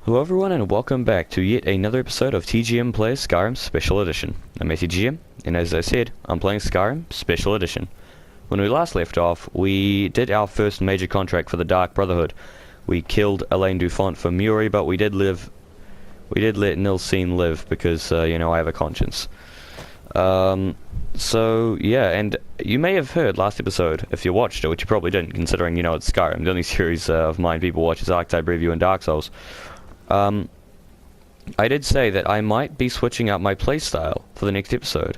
Hello everyone and welcome back to yet another episode of TGM Plays Skyrim Special Edition. I'm MattTGM, and as I said, I'm playing Skyrim Special Edition. When we last left off, we did our first major contract for the Dark Brotherhood. We killed Elaine Dufont for Muri, but we did let Nilsine live because, I have a conscience. So, yeah, and you may have heard last episode, if you watched it, which you probably didn't, considering, it's Skyrim. The only series of mine people watch is Archetype Review and Dark Souls. I did say that I might be switching up my playstyle for the next episode.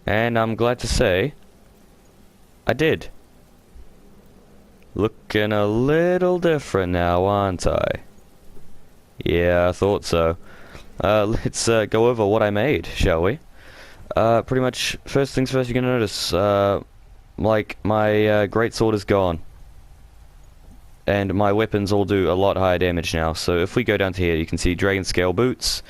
And I'm glad to say, I did. Looking a little different now, aren't I? Yeah, I thought so. Let's go over what I made, shall we? Pretty much, first things first, you're gonna notice, my greatsword is gone. And my weapons all do a lot higher damage now. So if we go down to here, you can see Dragon Scale Boots,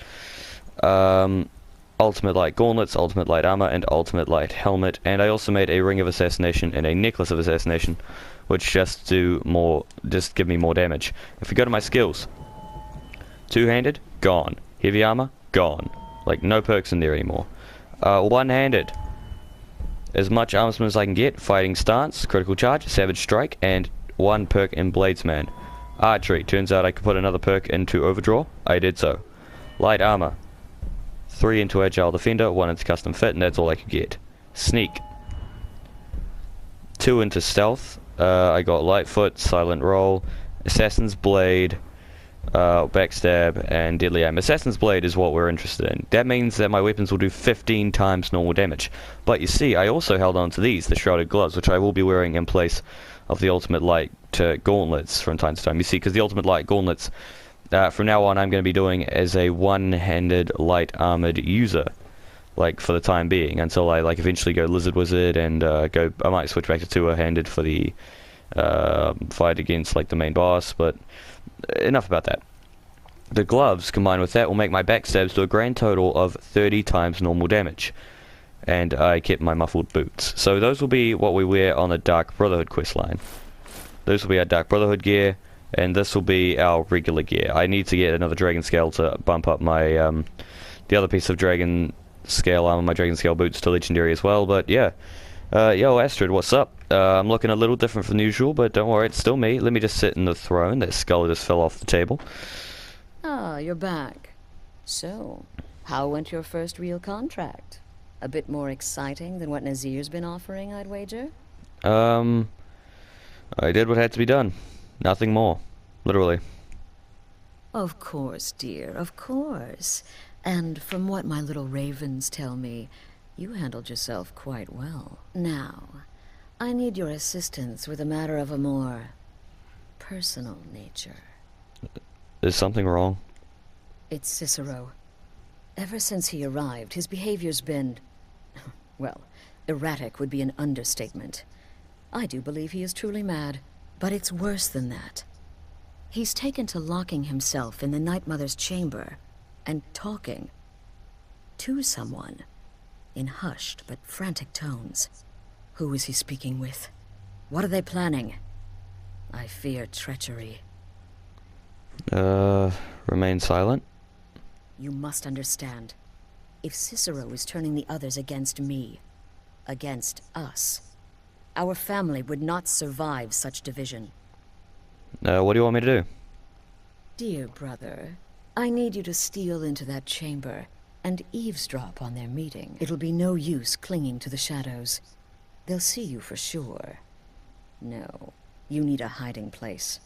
Ultimate Light Gauntlets, Ultimate Light Armor, and Ultimate Light Helmet. And I also made a Ring of Assassination and a Necklace of Assassination, which just give me more damage. If we go to my skills, two-handed, gone. Heavy armor, gone. Like, no perks in there anymore. One-handed, as much armament as I can get. Fighting Stance, Critical Charge, Savage Strike, and one perk in Bladesman. Archery, turns out I could put another perk into Overdraw. I did so. Light Armor, 3 into Agile Defender, 1 into Custom Fit, and that's all I could get. Sneak, 2 into Stealth. I got Lightfoot, Silent Roll, Assassin's Blade, Backstab, and Deadly Aim. Assassin's Blade is what we're interested in. That means that my weapons will do 15 times normal damage. But you see, I also held on to these, the Shrouded Gloves, which I will be wearing in place of the Ultimate Light Gauntlets from time to time. You see, because the Ultimate Light Gauntlets, from now on, I'm going to be doing as a one-handed light armored user, like for the time being, until I eventually go Lizard Wizard and I might switch back to two-handed for the fight against the main boss. But enough about that. The gloves combined with that will make my backstabs do a grand total of 30 times normal damage. And I kept my muffled boots. So those will be what we wear on the Dark Brotherhood questline. Those will be our Dark Brotherhood gear, and this will be our regular gear. I need to get another Dragon Scale to bump up my the other piece of Dragon Scale armor, my Dragon Scale boots, to Legendary as well. But yeah, yo Astrid, what's up? I'm looking a little different from usual, but don't worry, it's still me. Let me just sit in the throne. That skull just fell off the table. Ah, you're back. So, how went your first real contract? A bit more exciting than what Nazir's been offering, I'd wager? I did what had to be done. Nothing more. Literally. Of course, dear, of course. And from what my little ravens tell me, you handled yourself quite well. Now, I need your assistance with a matter of a more personal nature. Is something wrong? It's Cicero. Ever since he arrived, his behavior's been... well, erratic would be an understatement. I do believe he is truly mad, but it's worse than that. He's taken to locking himself in the Night Mother's chamber and talking to someone in hushed but frantic tones. Who is he speaking with? What are they planning? I fear treachery. Remain silent? You must understand. If Cicero is turning the others against me, against us, our family would not survive such division. What do you want me to do? Dear brother, I need you to steal into that chamber and eavesdrop on their meeting. It'll be no use clinging to the shadows. They'll see you for sure. No, you need a hiding place.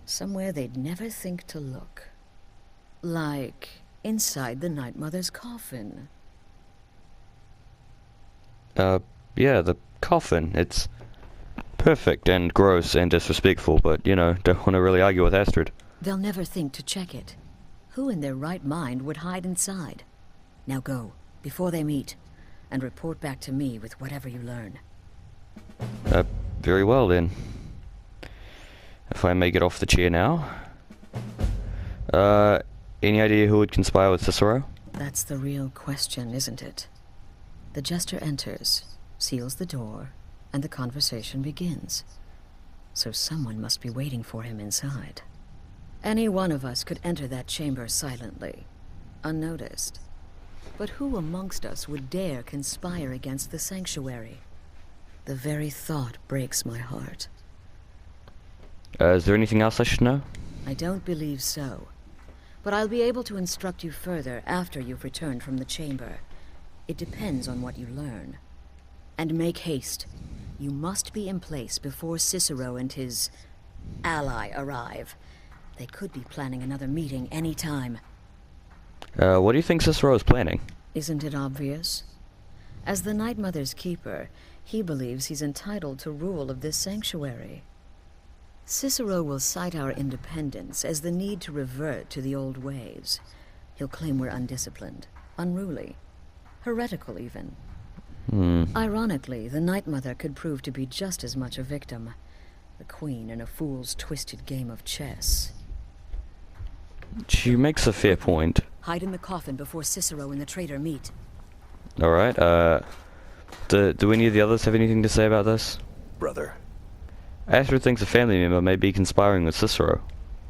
Somewhere they'd never think to look. Like inside the Night Mother's coffin. Yeah, the coffin. It's perfect and gross and disrespectful, but, don't want to really argue with Astrid. They'll never think to check it. Who in their right mind would hide inside? Now go, before they meet, and report back to me with whatever you learn. Very well then. If I may get off the chair now. Any idea who would conspire with Cicero? That's the real question, isn't it? The jester enters, seals the door, and the conversation begins. So someone must be waiting for him inside. Any one of us could enter that chamber silently, unnoticed. But who amongst us would dare conspire against the sanctuary? The very thought breaks my heart. Is there anything else I should know? I don't believe so. But I'll be able to instruct you further after you've returned from the chamber. It depends on what you learn. And make haste. You must be in place before Cicero and his ally arrive. They could be planning another meeting any time. What do you think Cicero is planning? Isn't it obvious? As the Night Mother's keeper, he believes he's entitled to rule of this sanctuary. Cicero will cite our independence as the need to revert to the old ways. He'll claim we're undisciplined, unruly, heretical even. Ironically, the Night Mother could prove to be just as much a victim. The queen in a fool's twisted game of chess. She makes a fair point. Hide in the coffin before Cicero and the traitor meet. Alright, do any of the others have anything to say about this? Brother, Astrid thinks a family member may be conspiring with Cicero.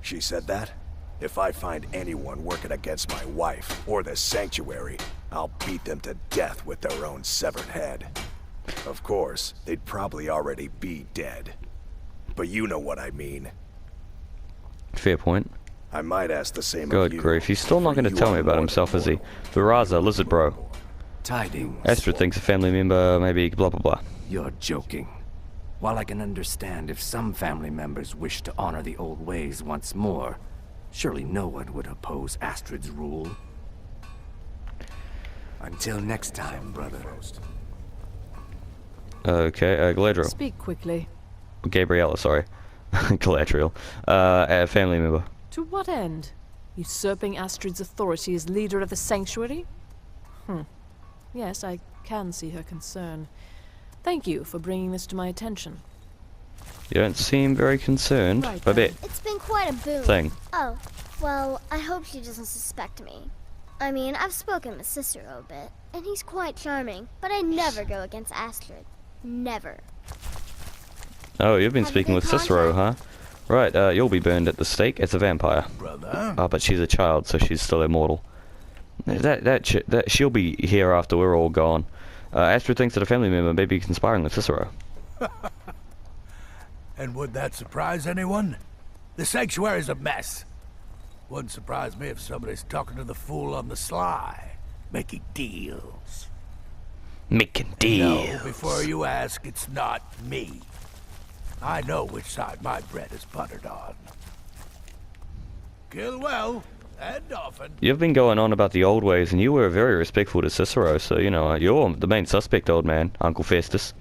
she said that? If I find anyone working against my wife or the sanctuary, I'll beat them to death with their own severed head. Of course, they'd probably already be dead. But you know what I mean. Fair point. I might ask the same of Good you. grief, he's still not for going to you tell are me about more himself, than is he? mortal. Viraza, lizard bro. Tidings. Astrid thinks a family member maybe blah blah blah. You're joking. While I can understand if some family members wish to honor the old ways once more, surely no one would oppose Astrid's rule. Until next time, brother. Okay, Galadriel. Speak quickly. Gabriella, sorry. Galadriel. A family member. To what end? Usurping Astrid's authority as leader of the sanctuary? Yes, I can see her concern. Thank you for bringing this to my attention. You don't seem very concerned. Right Babette. It's been quite a boon. Thing. Oh, well, I hope she doesn't suspect me. I mean, I've spoken with Cicero a bit, and he's quite charming, but I never go against Astrid. Never. Oh, you've been Have a speaking good with Cicero, huh? Right, you'll be burned at the stake as a vampire. Brother? Oh, but she's a child, so she's still immortal. That she'll be here after we're all gone. Astrid thinks that a family member may be conspiring with Cicero. And would that surprise anyone? The sanctuary's a mess. Wouldn't surprise me if somebody's talking to the fool on the sly, making deals. Making No, deals. before you ask, it's not me. I know which side my bread is buttered on. Kill well, and often. You've been going on about the old ways, and you were very respectful to Cicero, so, you know, you're the main suspect, old man, Uncle Festus.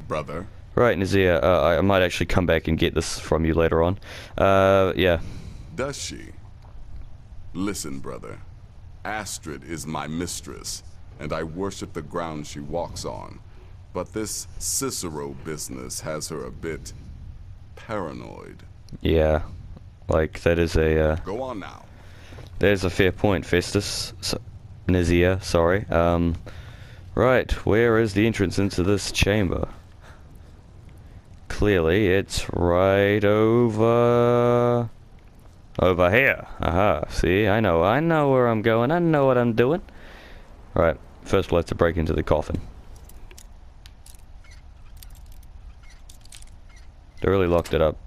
Brother, Right, Nazir, I might actually come back and get this from you later on. Yeah. does she? Listen, brother. Astrid is my mistress, and I worship the ground she walks on. But this Cicero business has her a bit paranoid. Yeah. Like, that is a, Go on now. there's a fair point, Festus. Nazir, sorry. Right, where is the entrance into this chamber? Clearly, it's right over here. Aha, see, I know where I'm going, I know what I'm doing. Right, first we'll have to break into the coffin. They really locked it up,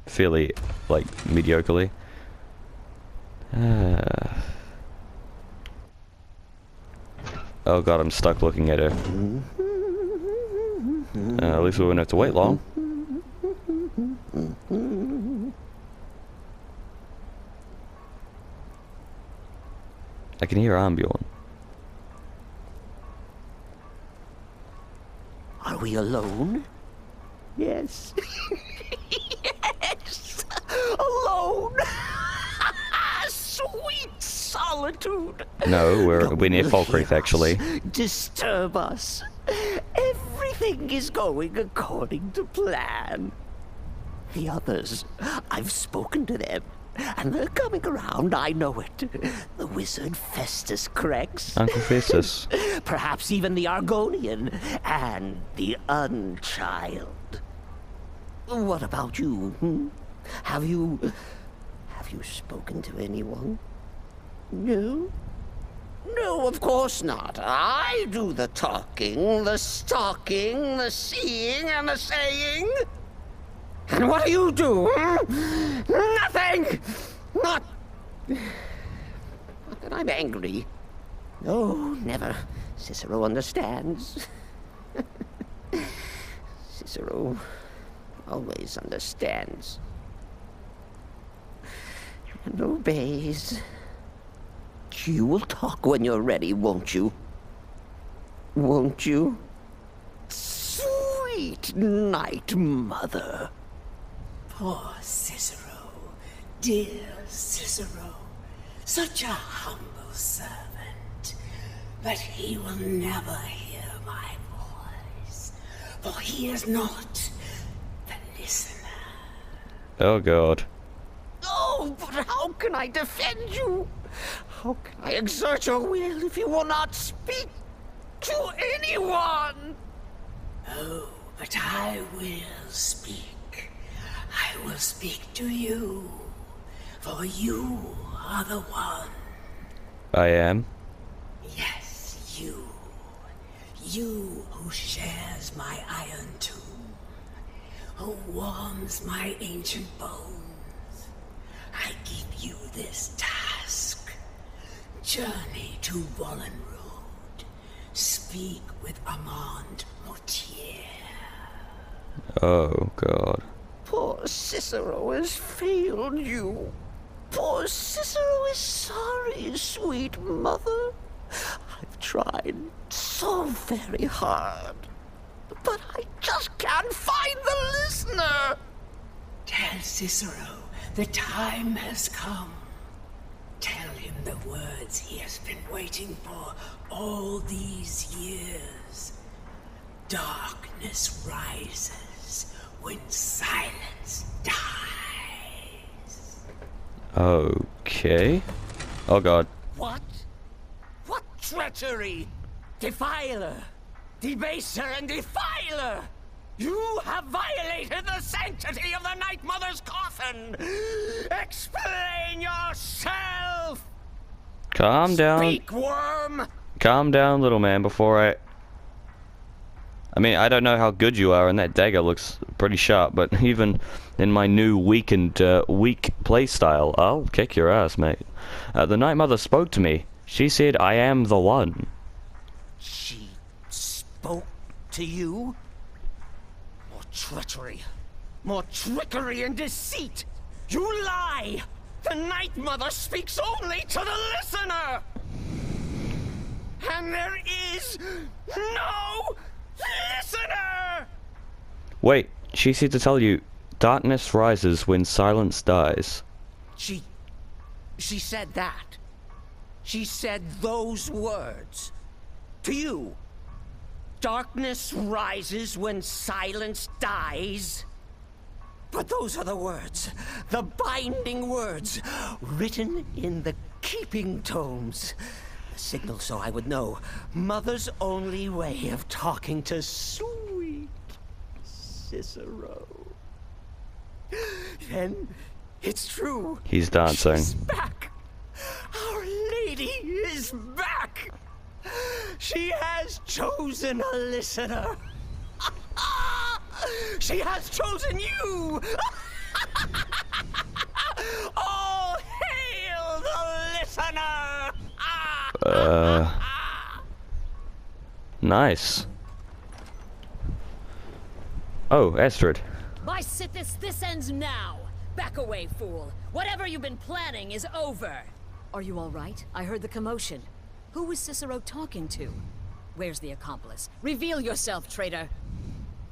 fairly, like, mediocrely. Oh god, I'm stuck looking at her. At least we won't have to wait long. I can hear Ambulon. Are we alone? Yes. Yes! Alone! Sweet solitude! No, we're Don't near leave Falkreath, actually. us, Disturb us. Everything is going according to plan. The others, I've spoken to them, and they're coming around, I know it. The wizard Festus Crex. Uncle Festus. Perhaps even the Argonian and the Unchild. What about you? Have you you spoken to anyone? No? No, of course not. I do the talking, the stalking, the seeing, and the saying. And what do you do? Nothing! Not that I'm angry. No, never. Cicero understands. Cicero always understands. And obeys. You will talk when you're ready, won't you? Won't you? Sweet night, Mother. Poor Cicero, dear Cicero, such a humble servant. But he will never hear my voice, for he is not the listener. Oh god. Oh, but how can I defend you? How can I exert your will if you will not speak to anyone? Oh, but I will speak. I will speak to you, for you are the one. I am. Yes, you. You who shares my iron tomb, who warms my ancient bones. I give you this task. Journey to Wallenroad. Speak with Armand Mortier. Oh god. Poor Cicero has failed you. Poor Cicero is sorry, sweet mother. I've tried so very hard, but I just can't find the listener. Tell Cicero the time has come. Tell him the words he has been waiting for all these years. Darkness rises when silence dies. Okay. Oh god. What? What treachery? Defiler! Debaser and defiler! You have violated the sanctity of the Night Mother's coffin! Explain yourself! Calm down. Speak, worm! Calm down, little man, before I mean, I don't know how good you are, and that dagger looks pretty sharp, but even in my new weakened, weak playstyle, I'll kick your ass, mate. The Night Mother spoke to me. She said, I am the one. She spoke to you? More treachery. More trickery and deceit! You lie! The Night Mother speaks only to the listener! And there is no listener! Wait, she said to tell you, darkness rises when silence dies. She said that. She said those words. To you. Darkness rises when silence dies. But those are the words, the binding words, written in the keeping tomes. A signal so I would know. Mother's only way of talking to sweet Cicero. Then it's true. He's dancing. She's back. Our Lady is back. She has chosen a listener. She has chosen you. All hail the listener. Nice. Oh, Astrid. By Sithis, this ends now! Back away, fool! Whatever you've been planning is over! Are you all right? I heard the commotion. Who was Cicero talking to? Where's the accomplice? Reveal yourself, traitor!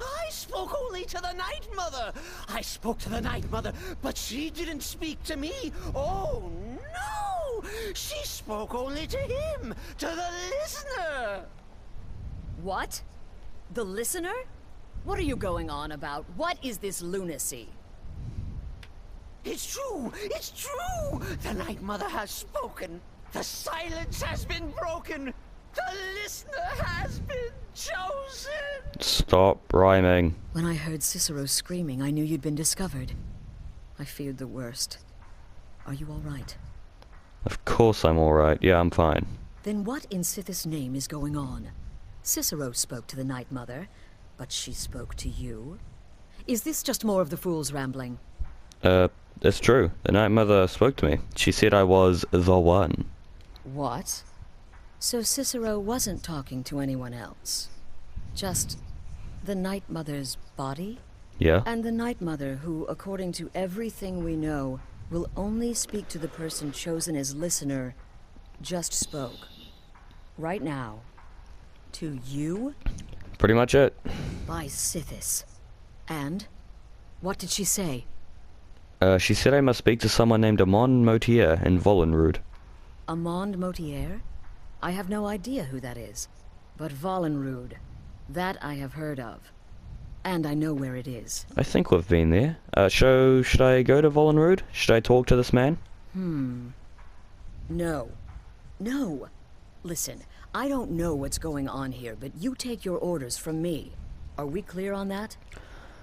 I spoke only to the Night Mother. I spoke to the Night Mother, but she didn't speak to me. Oh, no! She spoke only to him, to the listener. What? The listener? What are you going on about? What is this lunacy? It's true! It's true! The Night Mother has spoken. The silence has been broken. The listener has been chosen! Stop rhyming. When I heard Cicero screaming, I knew you'd been discovered. I feared the worst. Are you all right? Of course I'm alright. Yeah, I'm fine. Then what in Sithis' name is going on? Cicero spoke to the Night Mother, but she spoke to you? Is this just more of the fool's rambling? It's true. The Night Mother spoke to me. She said I was the one. What? So Cicero wasn't talking to anyone else? Just the Night Mother's body? Yeah? And the Night Mother, who, according to everything we know, will only speak to the person chosen as listener, just spoke. Right now. To you? Pretty much it. By Sithis. And? What did she say? She said I must speak to someone named Amon Motier in Volenrud. Amand Motier? I have no idea who that is. But Volenrud, that I have heard of. And I know where it is. I think we've been there. Should I go to Volenrud? Should I talk to this man? No. No. Listen, I don't know what's going on here, but you take your orders from me. Are we clear on that?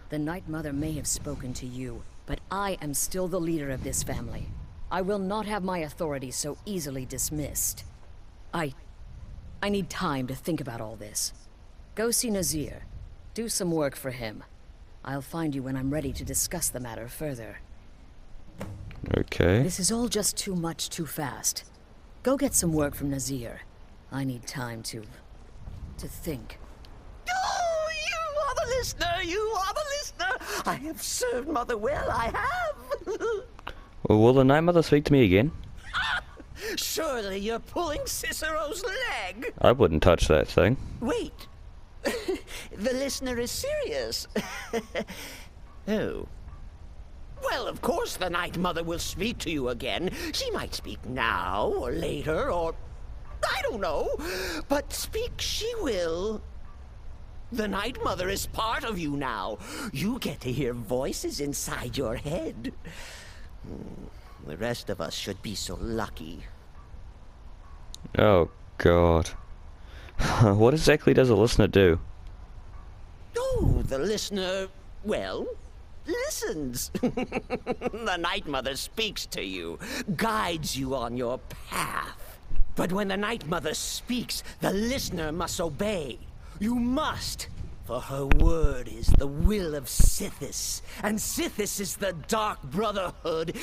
The Night Mother may have spoken to you, but I am still the leader of this family. I will not have my authority so easily dismissed. I need time to think about all this. Go see Nazir. Do some work for him. I'll find you when I'm ready to discuss the matter further. Okay. This is all just too much too fast. Go get some work from Nazir. I need time to think. Oh, you are the listener! You are the listener! I have served Mother well, I have! Well, will the Night Mother speak to me again? Surely you're pulling Cicero's leg! I wouldn't touch that thing. Wait. The listener is serious. Oh. Well, of course the Night Mother will speak to you again. She might speak now, or later, or... I don't know. But speak she will. The Night Mother is part of you now. You get to hear voices inside your head. The rest of us should be so lucky. Oh, God. What exactly does a listener do? Oh, the listener, well, listens. The Night Mother speaks to you, guides you on your path. But when the Night Mother speaks, the listener must obey. You must, for her word is the will of Sithis, and Sithis is the Dark Brotherhood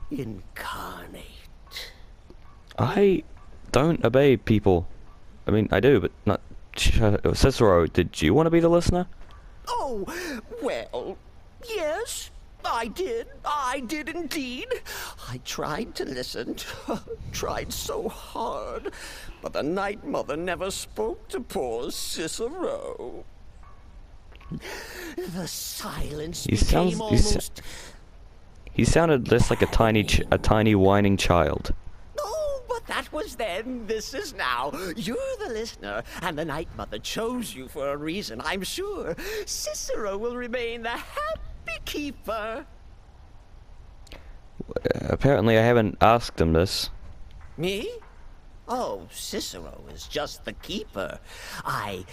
incarnate. I don't obey people. I mean, I do, but not... Cicero, did you want to be the listener? Oh, well, yes, I did. I did indeed. I tried to listen, tried so hard, but the Night Mother never spoke to poor Cicero. The silence became almost... He sounded less like a tiny whining child. But that was then, this is now. You're the listener, and the Night Mother chose you for a reason, I'm sure. Cicero will remain the happy keeper. Apparently I haven't asked him this. Me? Oh, Cicero is just the keeper. I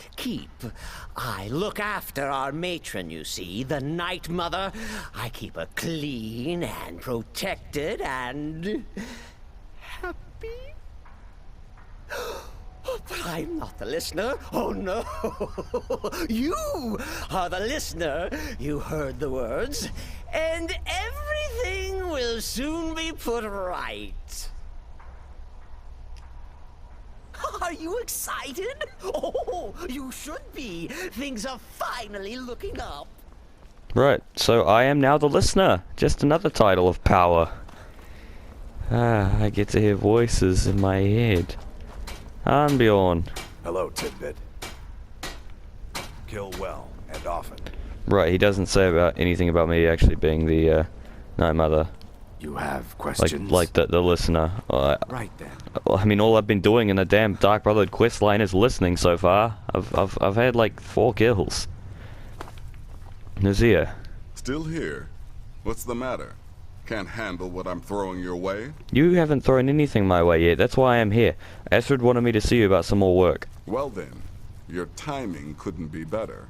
look after our matron, you see, the Night Mother. I keep her clean and protected and... happy. But I'm not the listener. Oh, no. You are the listener. You heard the words. And everything will soon be put right. Are you excited? Oh, you should be. Things are finally looking up. Right, so I am now the listener. Just another title of power. I get to hear voices in my head. Bjorn. Hello, Tidbit. Kill well and often. Right, he doesn't say anything about me actually being the Night Mother. You have questions? Like the listener. Right then. Well, I mean, all I've been doing in the damn Dark Brotherhood quest line is listening so far. I've had like 4 kills. Nazir. Still here? What's the matter? Can't handle what I'm throwing your way? You haven't thrown anything my way yet. That's why I'm here. Astrid wanted me to see you about some more work. Well then, your timing couldn't be better.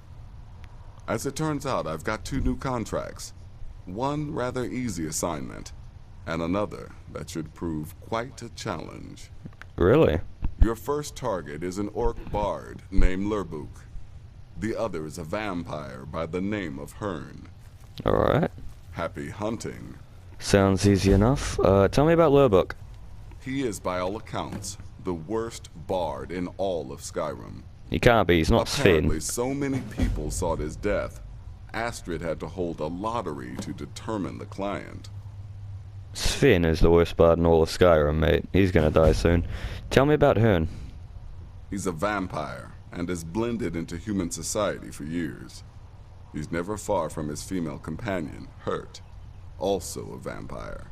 As it turns out, I've got 2 new contracts. One rather easy assignment, and another that should prove quite a challenge. Really? Your first target is an orc bard named Lurbuk. The other is a vampire by the name of Hearn. Alright. Happy hunting. Sounds easy enough. Tell me about Lurbuk. He is, by all accounts, the worst bard in all of Skyrim. He can't be, he's not Apparently, Sven. so many people sought his death, Astrid had to hold a lottery to determine the client. Sven is the worst bard in all of Skyrim, mate. He's gonna die soon. Tell me about Hearn. He's a vampire, and has blended into human society for years. He's never far from his female companion, Hurt, also a vampire.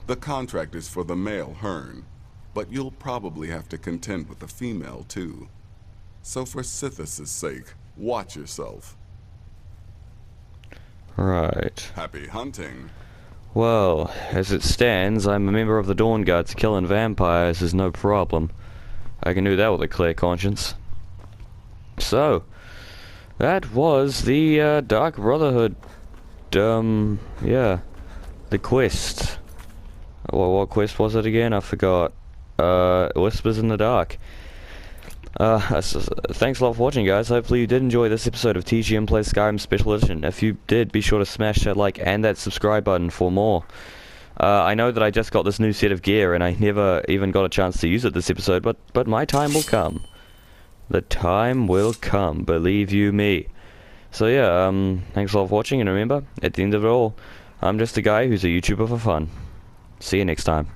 The contract is for the male Hearn, but you'll probably have to contend with the female too. So for Sithis' sake, watch yourself. Right. Happy hunting. Well, as it stands, I'm a member of the Dawn Guard, so killing vampires is no problem. I can do that with a clear conscience. So, that was the Dark Brotherhood, yeah, the quest. What quest was it again? I forgot. Whispers in the Dark. Thanks a lot for watching, guys. Hopefully you did enjoy this episode of TGM Plays Skyrim Special Edition. If you did, be sure to smash that like and that subscribe button for more. I know that I just got this new set of gear and I never even got a chance to use it this episode, but my time will come. The time will come, believe you me. So yeah, thanks a lot for watching, and remember, at the end of it all, I'm just a guy who's a YouTuber for fun. See you next time.